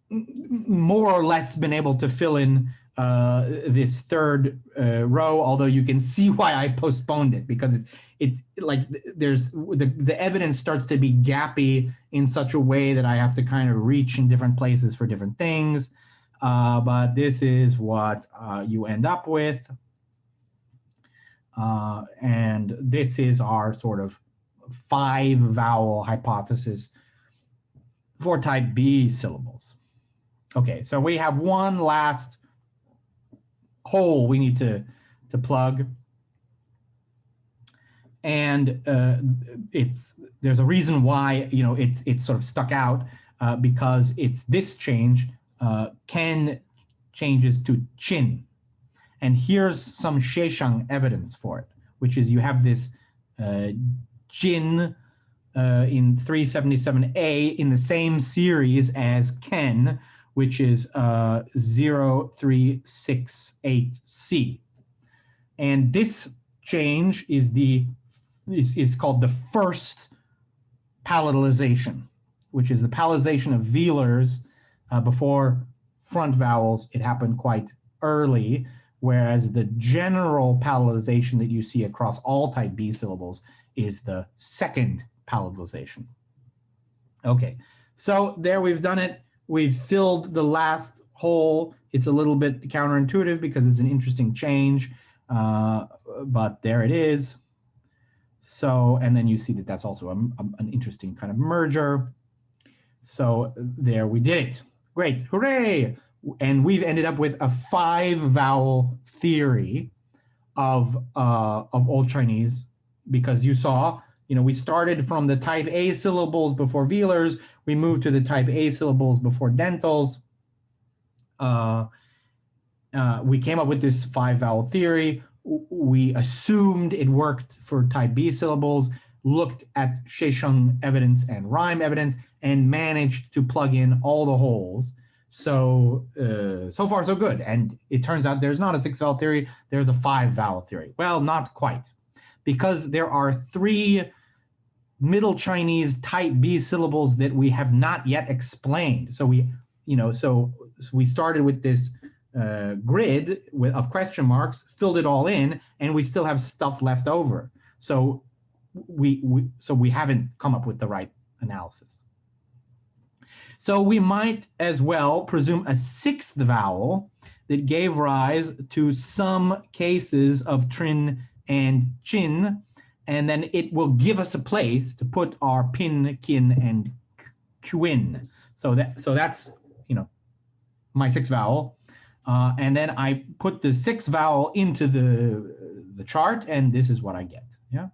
more or less been able to fill in this third row, although you can see why I postponed it, because it's like there's the evidence starts to be gappy in such a way that I have to kind of reach in different places for different things. But this is what you end up with. And this is our sort of 5 vowel hypothesis for type B syllables. Okay, so we have one last hole we need to plug. And there's a reason why it's sort of stuck out, because it's this change, ken changes to chin. And here's some sheshang evidence for it, which is you have this jin in 377A in the same series as ken, which is 0368C. And this change is called the first palatalization, which is the palatalization of velars before front vowels. It happened quite early, whereas the general palatalization that you see across all type B syllables is the second palatalization. Okay, so there we've done it. We've filled the last hole. It's a little bit counterintuitive because it's an interesting change, but there it is. So, and then you see that that's also an interesting kind of merger. So there we did it. Great, hooray! And we've ended up with a 5-vowel theory of Old Chinese, because you saw, we started from the type A syllables before velars, we moved to the type A syllables before dentals. We came up with this 5-vowel theory. We assumed it worked for type B syllables, looked at Shesheng evidence and rhyme evidence, and managed to plug in all the holes. So, so far so good. And it turns out there's not a 6-vowel theory, there's a 5-vowel theory. Well, not quite, because there are 3 Middle Chinese type B syllables that we have not yet explained. So we, so we started with this grid of question marks, filled it all in, and we still have stuff left over. So we haven't come up with the right analysis. So we might as well presume a 6th vowel that gave rise to some cases of trin and chin, and then it will give us a place to put our pin, kin, and quin. So that's my 6th vowel, and then I put the 6th vowel into the chart, and this is what I get. Yeah,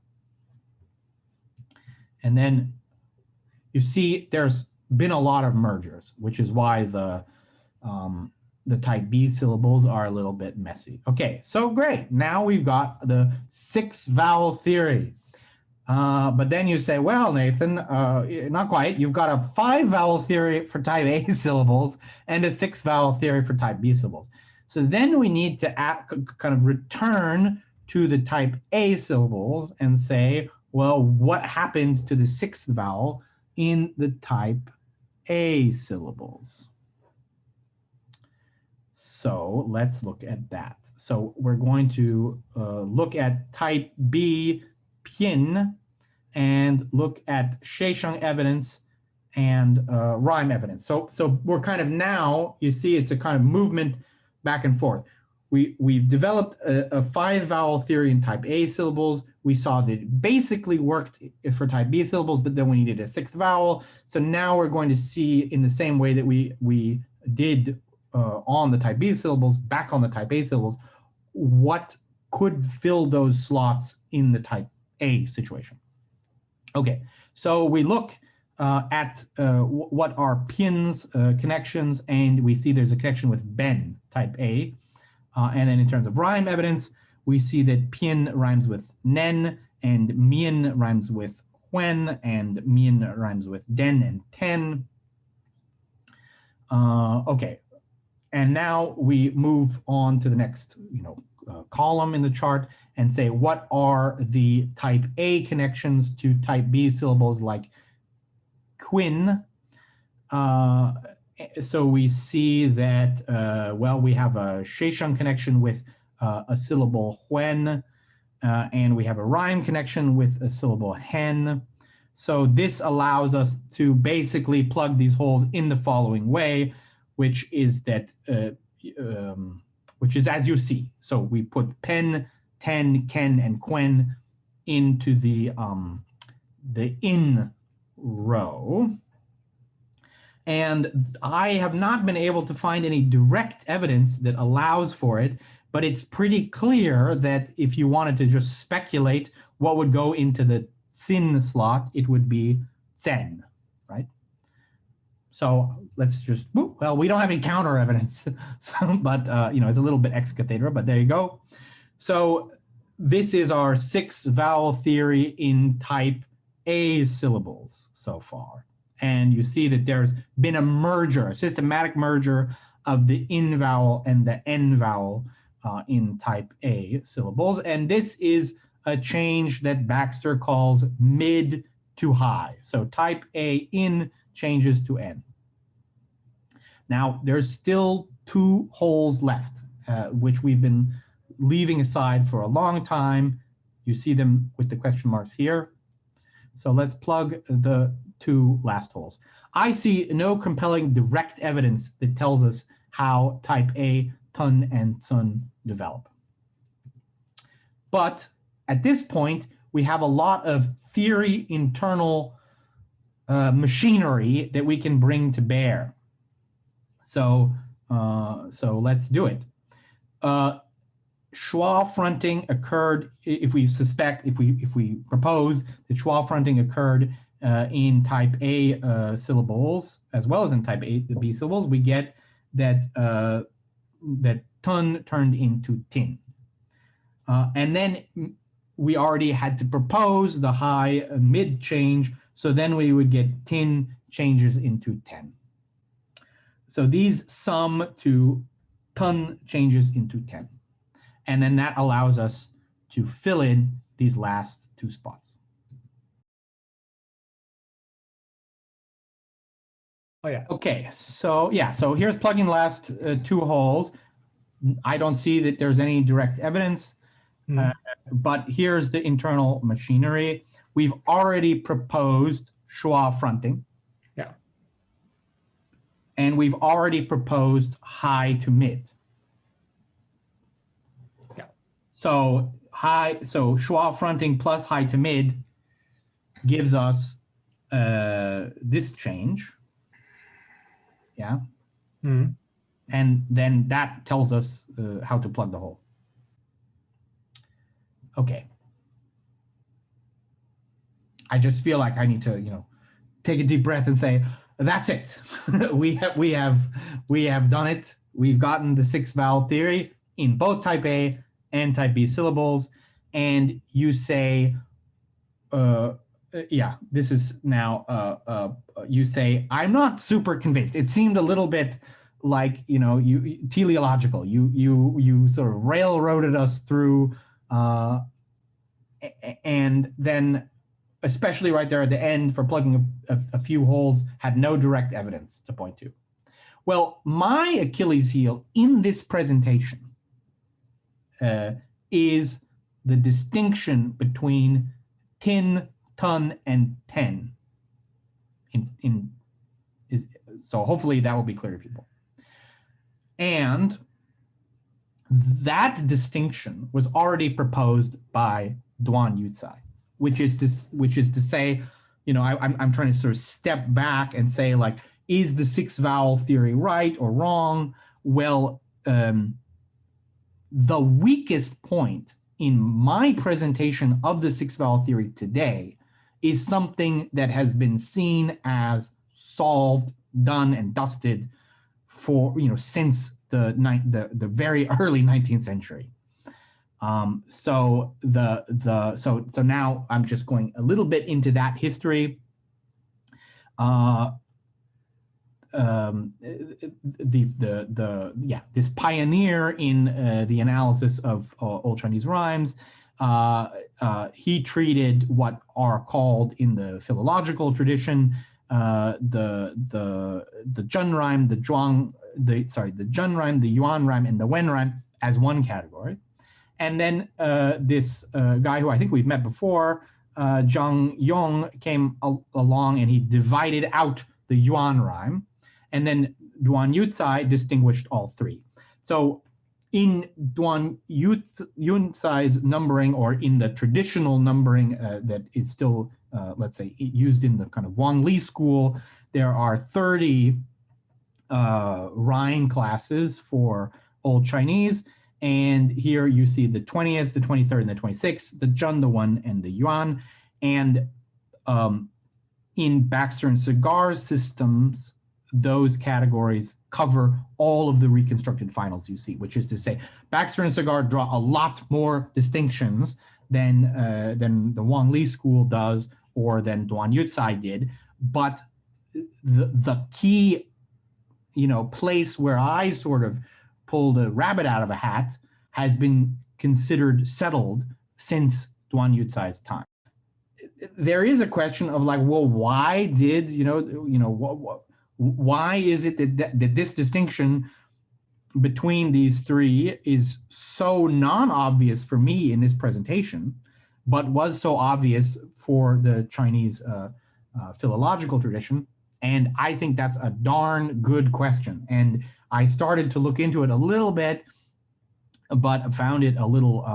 and then you see there's been a lot of mergers, which is why the type B syllables are a little bit messy. Okay, so great. Now we've got the 6-vowel theory. But then you say, well, Nathan, not quite. You've got a 5-vowel theory for type A syllables and a 6-vowel theory for type B syllables. So then we need to kind of return to the type A syllables and say, well, what happened to the 6th vowel in the type A syllables? So let's look at that. So we're going to look at type B Pin and look at Shesheng evidence and rhyme evidence. So we're kind of now, you see, it's a kind of movement back and forth. We've developed a 5-vowel theory in type A syllables. We saw that it basically worked for type B syllables, but then we needed a 6th vowel. So now we're going to see, in the same way that we did on the type B syllables, back on the type A syllables, what could fill those slots in the type A situation. Okay, so we look at what are pins connections, and we see there's a connection with ben, type A. And then in terms of rhyme evidence, we see that pin rhymes with nen, and mien rhymes with when, and mien rhymes with den and ten. Okay, and now we move on to the next, column in the chart and say, what are the type A connections to type B syllables like quin? So we see that, well, we have a Shesheng connection with a syllable when, and we have a rhyme connection with a syllable hen. So this allows us to basically plug these holes in the following way, which is that, which is as you see. So we put pen, ten, ken, and quen into the in row. And I have not been able to find any direct evidence that allows for it, but it's pretty clear that if you wanted to just speculate what would go into the sin slot, it would be sen, right? So let's just, well, we don't have any counter evidence, so, but it's a little bit ex cathedra, but there you go. So this is our 6-vowel theory in type A syllables so far. And you see that there's been a merger, a systematic merger of the in vowel and the n vowel in type A syllables. And this is a change that Baxter calls mid to high. So type A in changes to N. Now, there's still two holes left, which we've been leaving aside for a long time. You see them with the question marks here. So let's plug the two last holes. I see no compelling direct evidence that tells us how type A, tun, and tsun develop. But at this point, we have a lot of theory internal machinery that we can bring to bear. So let's do it. Schwa fronting occurred, if we propose that Schwa fronting occurred in type A syllables as well as in type A B syllables, we get that that tun turned into tin. And then we already had to propose the high mid change, so then we would get tin changes into ten. So these sum to tun changes into 10. And then that allows us to fill in these last two spots. Oh yeah, okay, so yeah, so here's plugging the last two holes. I don't see that there's any direct evidence, but here's the internal machinery. We've already proposed schwa fronting. And we've already proposed high to mid. Yeah. So schwa fronting plus high to mid gives us this change. Yeah. And then that tells us how to plug the hole. Okay. I just feel like I need to, take a deep breath and say, that's it. we have done it. We've gotten the 6 vowel theory in both type A and type B syllables. And you say, yeah, this is now, you say, I'm not super convinced. It seemed a little bit like, you teleological. You sort of railroaded us through, and then especially right there at the end for plugging a few holes, had no direct evidence to point to. Well, my Achilles heel in this presentation is the distinction between tin, tun, and ten. So hopefully that will be clear to people. And that distinction was already proposed by Duan Yucai. Which is to say, I'm trying to sort of step back and say, like, is the 6 vowel theory right or wrong? Well, the weakest point in my presentation of the 6 vowel theory today is something that has been seen as solved, done, and dusted for since the very early 19th century. So now I'm just going a little bit into that history. This pioneer in the analysis of Old Chinese rhymes, he treated what are called in the philological tradition the Jun rhyme, the Jun rhyme, the Yuan rhyme, and the Wen rhyme as one category. And then this guy who I think we've met before, Zhang Yong, came along and he divided out the Yuan rhyme. And then Duan Yucai distinguished all three. So in Duan Yucai's numbering, or in the traditional numbering that is still, let's say, used in the kind of Wang Li school, there are 30 rhyme classes for Old Chinese. And here you see the 20th, the 23rd, and the 26th, the Jun, the Wen, and the Yuan. And in Baxter and Cigar's systems, those categories cover all of the reconstructed finals you see, which is to say, Baxter and Cigar draw a lot more distinctions than the Wang Li school does, or than Duan Yucai did. But the key, place where I sort of pulled a rabbit out of a hat has been considered settled since Duan Yucai's time. There is a question of like, well, why did why is it that this distinction between these three is so non-obvious for me in this presentation, but was so obvious for the Chinese philological tradition? And I think that's a darn good question. And I started to look into it a little bit, but found it a little,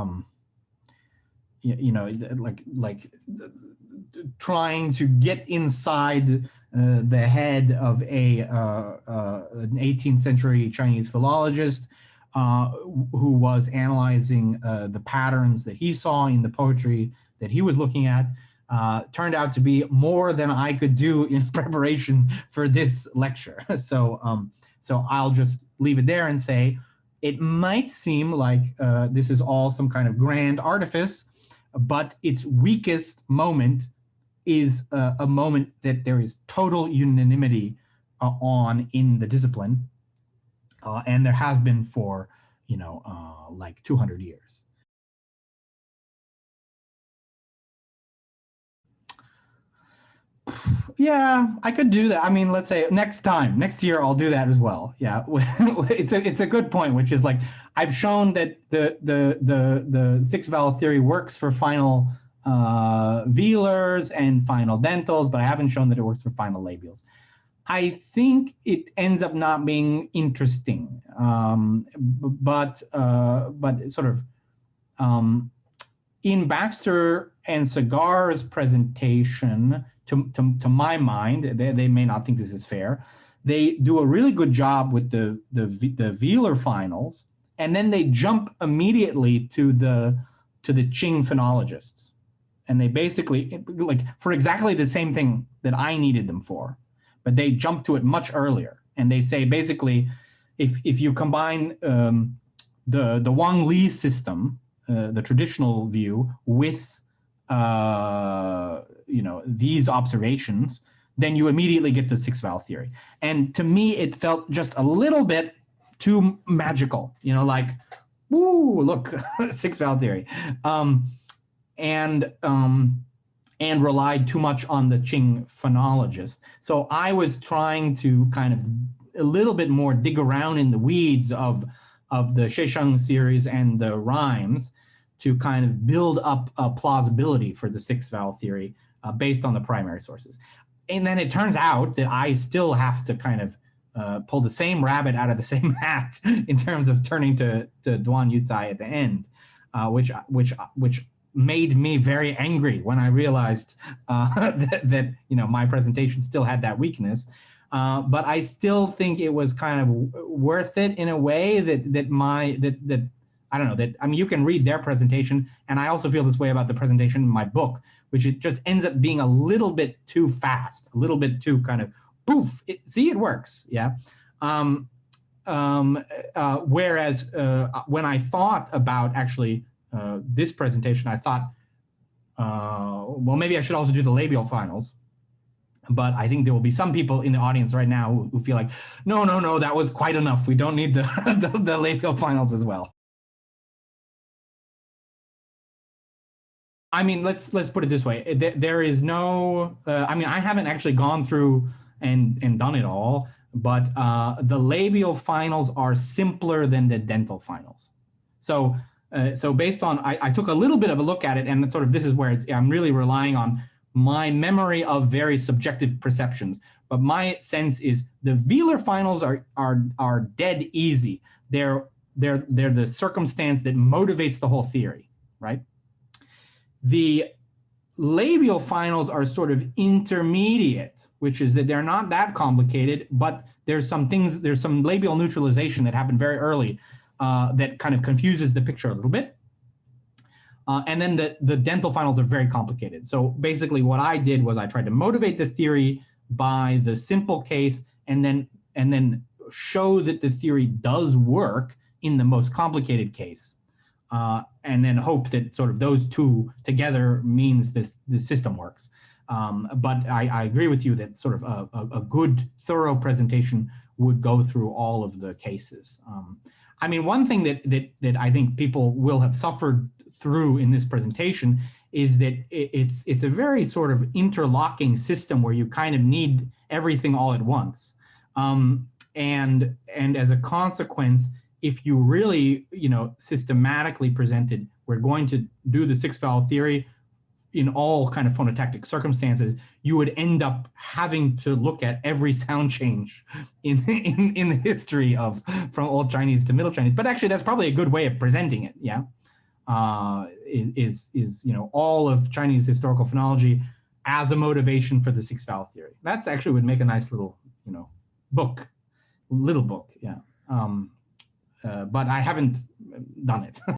like trying to get inside the head of an 18th century Chinese philologist who was analyzing the patterns that he saw in the poetry that he was looking at. Turned out to be more than I could do in preparation for this lecture. So I'll just leave it there and say, it might seem like this is all some kind of grand artifice, but its weakest moment is a moment that there is total unanimity on in the discipline, and there has been for, like 200 years. Yeah, I could do that. I mean, let's say next year, I'll do that as well. Yeah, it's a good point, which is like I've shown that the six vowel theory works for final velars and final dentals, but I haven't shown that it works for final labials. I think it ends up not being interesting, but sort of in Baxter and Segar's presentation, to my mind, they may not think this is fair. They do a really good job with the velar finals, and then they jump immediately to the Qing phonologists, and they basically, like, for exactly the same thing that I needed them for, but they jump to it much earlier, and they say basically, if you combine the Wang Li system, the traditional view, with these observations, then you immediately get the six vowel theory. And to me, it felt just a little bit too magical, like, woo, look, six vowel theory, and relied too much on the Qing phonologist. So I was trying to kind of a little bit more dig around in the weeds of the Shesheng series and the rhymes to kind of build up a plausibility for the six vowel theory based on the primary sources. And then it turns out that I still have to kind of pull the same rabbit out of the same hat in terms of turning to Duan Yucai at the end, which made me very angry when I realized that my presentation still had that weakness. But I still think it was kind of worth it in a way that I don't know, that, I mean, you can read their presentation, and I also feel this way about the presentation in my book, which it just ends up being a little bit too fast, a little bit too kind of poof, see, it works, yeah. Whereas when I thought about actually this presentation, I thought, well, maybe I should also do the labial finals. But I think there will be some people in the audience right now who feel like, no, that was quite enough. We don't need the labial finals as well. I mean, let's put it this way. There is no, I mean, I haven't actually gone through and done it all, but the labial finals are simpler than the dental finals. So based on, I took a little bit of a look at it, and sort of this is where I'm really relying on my memory of very subjective perceptions. But my sense is the velar finals are dead easy. They're the circumstance that motivates the whole theory, right? The labial finals are sort of intermediate, which is that they're not that complicated, but there's some labial neutralization that happened very early that kind of confuses the picture a little bit. And then the dental finals are very complicated. So basically what I did was I tried to motivate the theory by the simple case, and then show that the theory does work in the most complicated case. And then hope that sort of those two together means the system works. But I agree with you that sort of a good, thorough presentation would go through all of the cases. I mean, one thing that I think people will have suffered through in this presentation is that it's a very sort of interlocking system where you kind of need everything all at once. And as a consequence, if you really, systematically presented, we're going to do the six vowel theory in all kind of phonotactic circumstances, you would end up having to look at every sound change in the history of from Old Chinese to Middle Chinese. But actually, that's probably a good way of presenting it. Yeah, is all of Chinese historical phonology as a motivation for the six vowel theory. That's actually would make a nice little book, little book. Yeah, but I haven't done it.